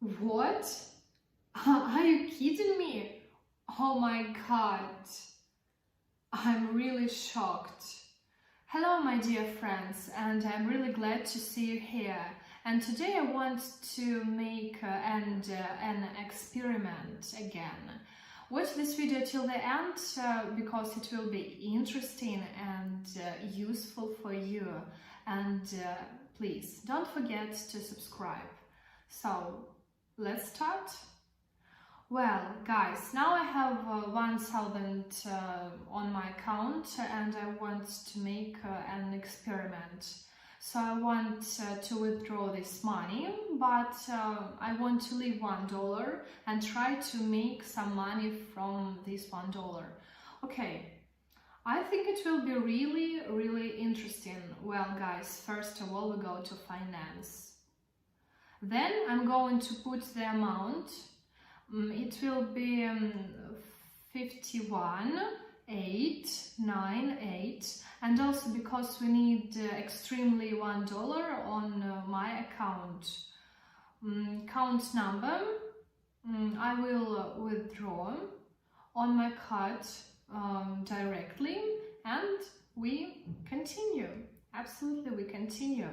What? Are you kidding me? Oh my god. I'm really shocked. Hello my dear friends, and I'm really glad to see you here. And today I want to make an experiment again. Watch this video till the end because it will be interesting and useful for you. And please don't forget to subscribe. So let's start. Well, guys, now I have 1000 on my account and I want to make an experiment. So I want to withdraw this money, but I want to leave $1 and try to make some money from this $1. Okay, I think it will be really interesting. Well, guys, first of all we go to finance. Then I'm going to put the amount. It will be 51,898, and also because we need extremely $1 on my account. Count number, I will withdraw on my card directly, and we continue. Absolutely, we continue.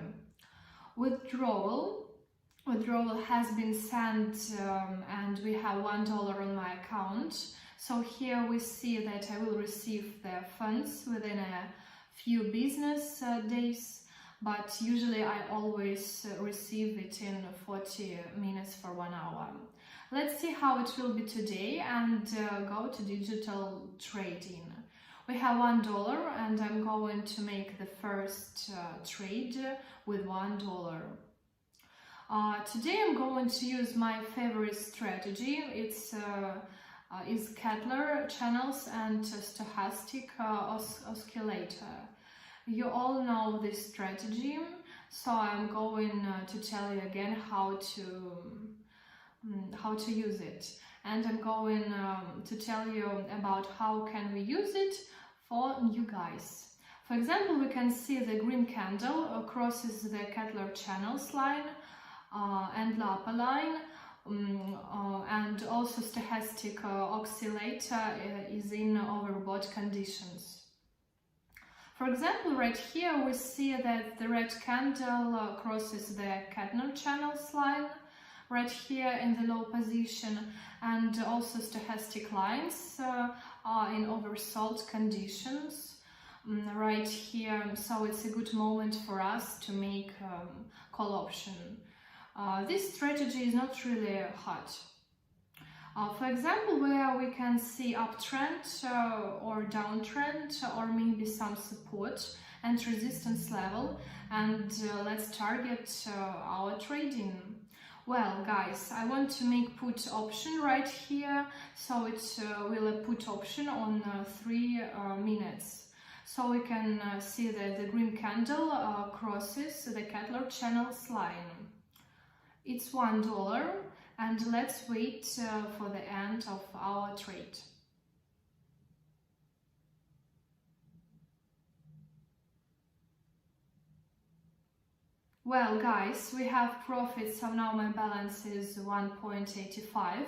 Withdrawal has been sent and we have $1 on my account. So here we see that I will receive the funds within a few business days, but usually I always receive it in 40 minutes for 1 hour. Let's see how it will be today and go to digital trading. We have $1 and I'm going to make the first trade with $1. Today I'm going to use my favorite strategy. It's is Kettler channels and stochastic oscillator. You all know this strategy, so I'm going to tell you again how to use it, and I'm going to tell you about how can we use it for new guys. For example, we can see the green candle crosses the Kettler channels line and the upper line, and also stochastic oscillator is in overbought conditions. For example, right here we see that the red candle crosses the Kettler channels line right here in the low position, and also stochastic lines are in oversold conditions right here, so it's a good moment for us to make call option. This strategy is not really hot. For example, where we can see uptrend or downtrend, or maybe some support and resistance level, and let's target our trading. Well, guys, I want to make put option right here, so it will a put option on 3 minutes. So we can see that the green candle crosses the Kettler channels line. It's $1, and let's wait for the end of our trade. Well, guys, we have profits, so now my balance is 1.85,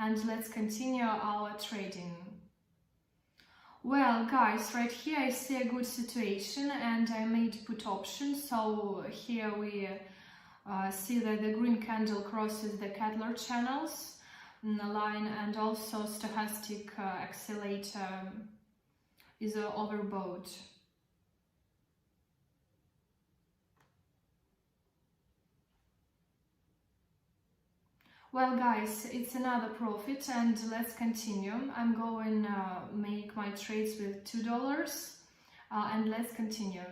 and let's continue our trading. Well, guys, right here I see a good situation and I made put option, so here we see that the green candle crosses the Kettler channels line, and also stochastic oscillator is overbought. Well, guys, it's another profit, and let's continue. I'm going to make my trades with $2 and let's continue.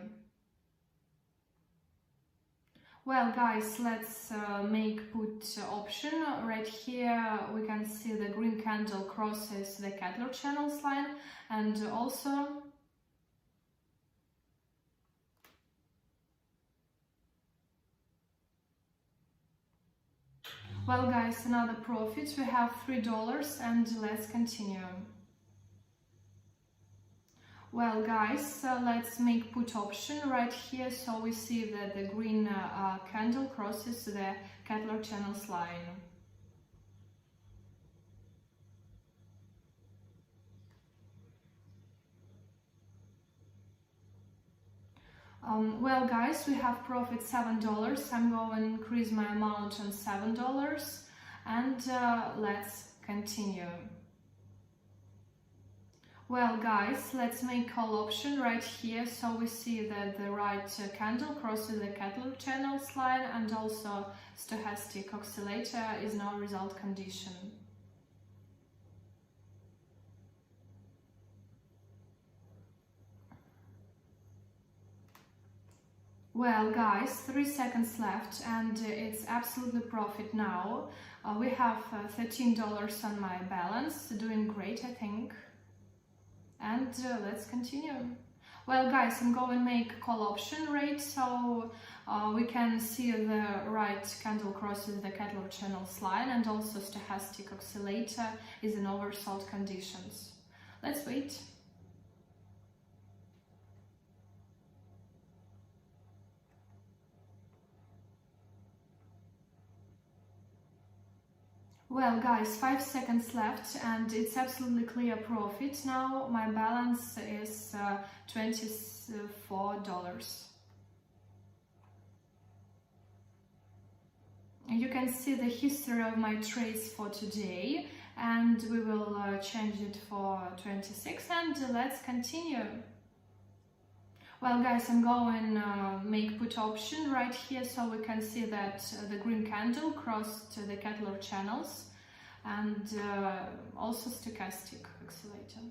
Well, guys, let's make put option. Right here we can see the green candle crosses the Kettler channels line, and also well, guys, another profit. We have $3 and let's continue. Well, guys, let's make put option right here, so we see that the green candle crosses the Kettler channels line. Well guys, we have profit $7. I'm going to increase my amount on $7 and let's continue. Well guys, let's make call option right here. So we see that the right candle crosses the Kettler channels line and also stochastic oscillator is no result condition. Well guys, 3 seconds left and it's absolutely profit now. We have $13 on my balance, doing great I think. And let's continue. Well guys, I'm going to make call option rate, so we can see the right candle crosses the Kettler channels line and also stochastic oscillator is in oversold conditions. Let's wait. Well guys, 5 seconds left and it's absolutely clear profit. Now my balance is $24. You can see the history of my trades for today and we will change it for 26 and let's continue. Well guys, I'm going to make put option right here so we can see that the green candle crossed the Kettler channels and also stochastic oscillator.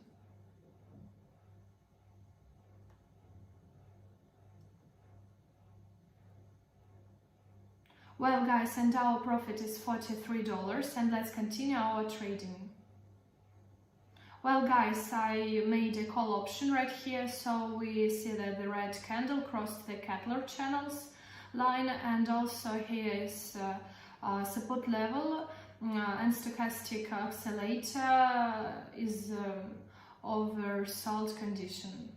Well guys, and our profit is $43 and let's continue our trading. Well guys, I made a call option right here, so we see that the red candle crossed the Kettler channels line and also here is support level and stochastic oscillator is oversold condition.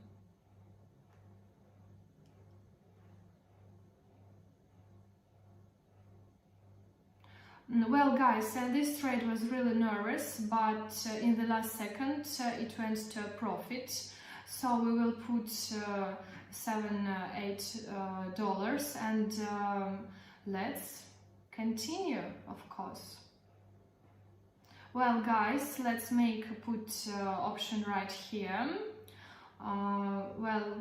Well guys, and this trade was really nervous, but in the last second it went to a profit. So we will put $7-8 and let's continue, of course. Well guys, let's make a put option right here. Well,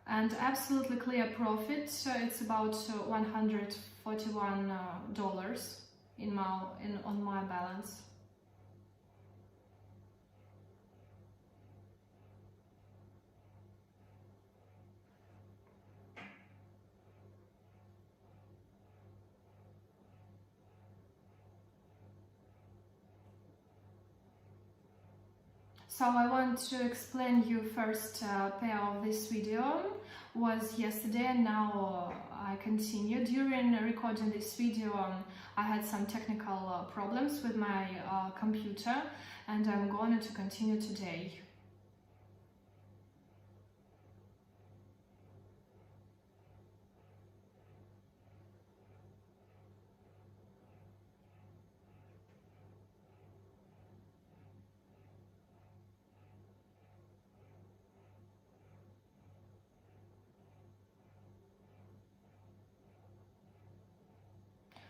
and absolutely clear profit. It's about $141 on my balance. So I want to explain you first pair of this video was yesterday and now I continue. During recording this video I had some technical problems with my computer and I'm going to continue today.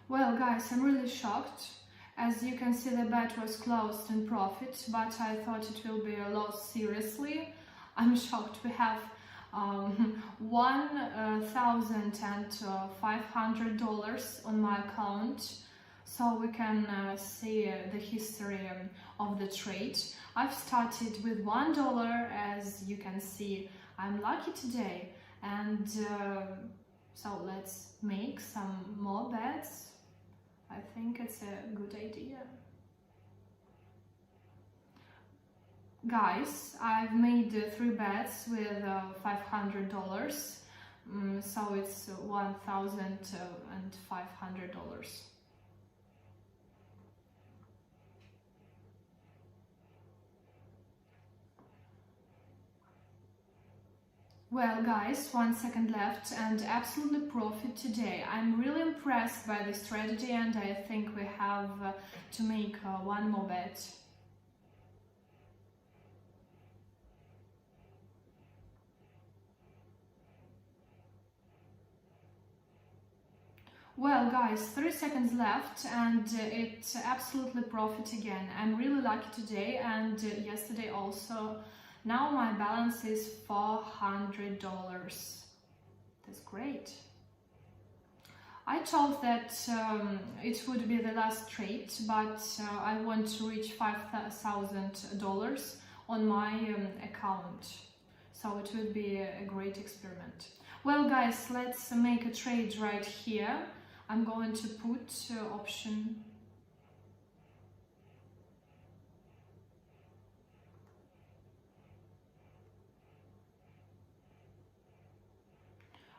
Well guys, I'm really shocked. As you can see, the bet was closed in profit, but I thought it will be a loss seriously. I'm shocked. We have $1,500 on my account, so we can see the history of the trade. I've started with $1, as you can see. I'm lucky today, and so let's make some more bets. I think it's a good idea. Guys, I've made 3 bets with $500, so it's $1,500. Well guys, 1 second left and absolutely profit today. I'm really impressed by the strategy and I think we have to make one more bet. Well guys, 3 seconds left and it's absolutely profit again. I'm really lucky today and yesterday also. Now my balance is $400. That's great. I thought that it would be the last trade, but I want to reach $5,000 on my account. So it would be a great experiment. Well guys, let's make a trade right here. I'm going to put option.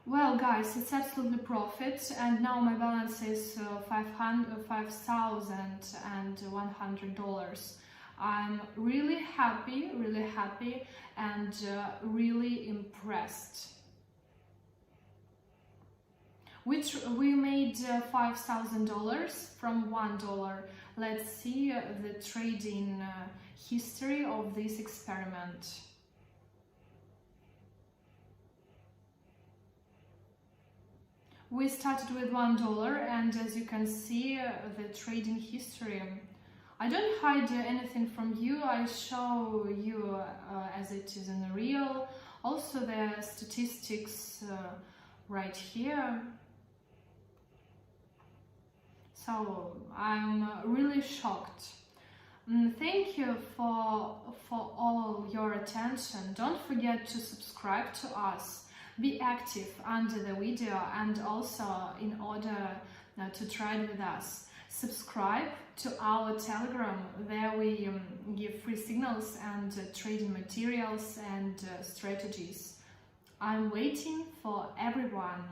Well guys, it's absolutely profit and now my balance is $5,100. I'm really happy and really impressed. We made $5,000 from $1. Let's see the trading history of this experiment. We started with $1 and as you can see the trading history. I don't hide anything from you, I show you as it is in the real. Also the statistics right here. So I'm really shocked. Thank you for all your attention. Don't forget to subscribe to us. Be active under the video and also in order to trade with us. Subscribe to our Telegram. There we give free signals and trading materials and strategies. I'm waiting for everyone.